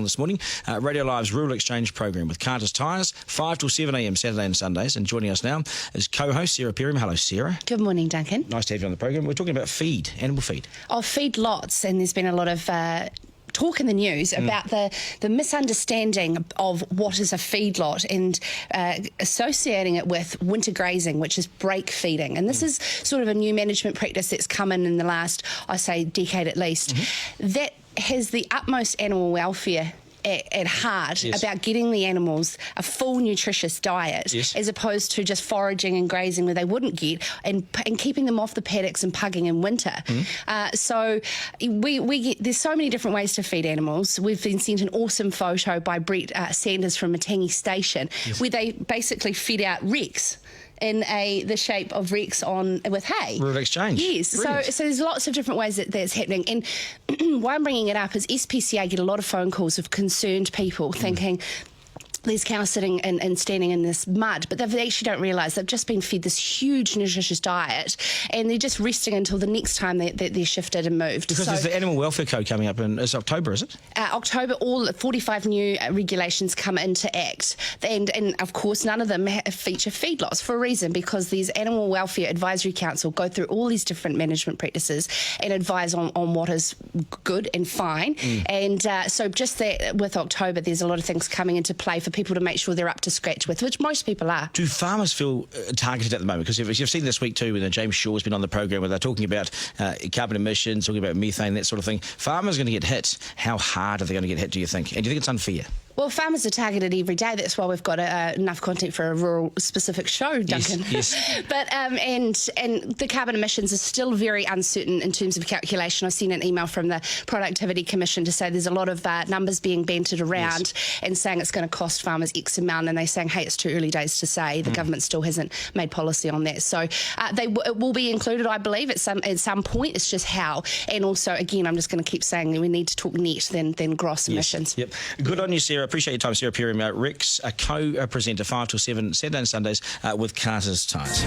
on this morning. Radio Live's Rural Exchange program with Carter's Tyres, 5 till 7 a.m. Saturday and Sundays. And joining us now is co-host Sarah Perham. Hello, Sarah. Good morning, Duncan. Nice to have you on the program. We're talking about animal feed. Oh, feedlots, and there's been a lot of talk in the news about the misunderstanding of what is a feedlot and associating it with winter grazing, which is break feeding. And this is sort of a new management practice that's come in the last, I say, decade at least, that has the utmost animal welfare at heart, about getting the animals a full nutritious diet, as opposed to just foraging and grazing where they wouldn't get, and keeping them off the paddocks and pugging in winter. So we get, there's so many different ways to feed animals. We've been sent an awesome photo by Brett Sanders from Matangi Station, where they basically fed out Rex in the shape of Rex with hay. Rural Exchange. Yes. So there's lots of different ways that's happening. And why I'm bringing it up is SPCA get a lot of phone calls of concerned people thinking, these cows sitting and standing in this mud, but they actually don't realise they've just been fed this huge nutritious diet, and they're just resting until the next time they're shifted and moved. Because there's the Animal Welfare Code coming up it's October, is it? October, all 45 new regulations come into act, and of course none of them feature feedlots for a reason, because these Animal Welfare Advisory Council go through all these different management practices and advise on what is good and fine. And so just that with October, there's a lot of things coming into play for people to make sure they're up to scratch with, which most people are. Do farmers feel targeted at the moment? Because you've seen this week too, when James Shaw's been on the program, where they're talking about carbon emissions, talking about methane, that sort of thing. Farmers are going to get hit. How hard are they going to get hit, do you think? And do you think it's unfair? Well, farmers are targeted every day. That's why we've got enough content for a rural-specific show, Duncan. Yes. But and the carbon emissions are still very uncertain in terms of calculation. I've seen an email from the Productivity Commission to say there's a lot of numbers being bantered around and saying it's going to cost farmers X amount, and they're saying, hey, it's too early days to say. The government still hasn't made policy on that. So it will be included, I believe, at some point. It's just how. And also, again, I'm just going to keep saying that we need to talk net than gross emissions. Yep. Good on you, Sarah. Appreciate your time, Sarah Perham. Rex, a co-presenter, 5 till 7, Saturday and Sundays with Carter's Tyres.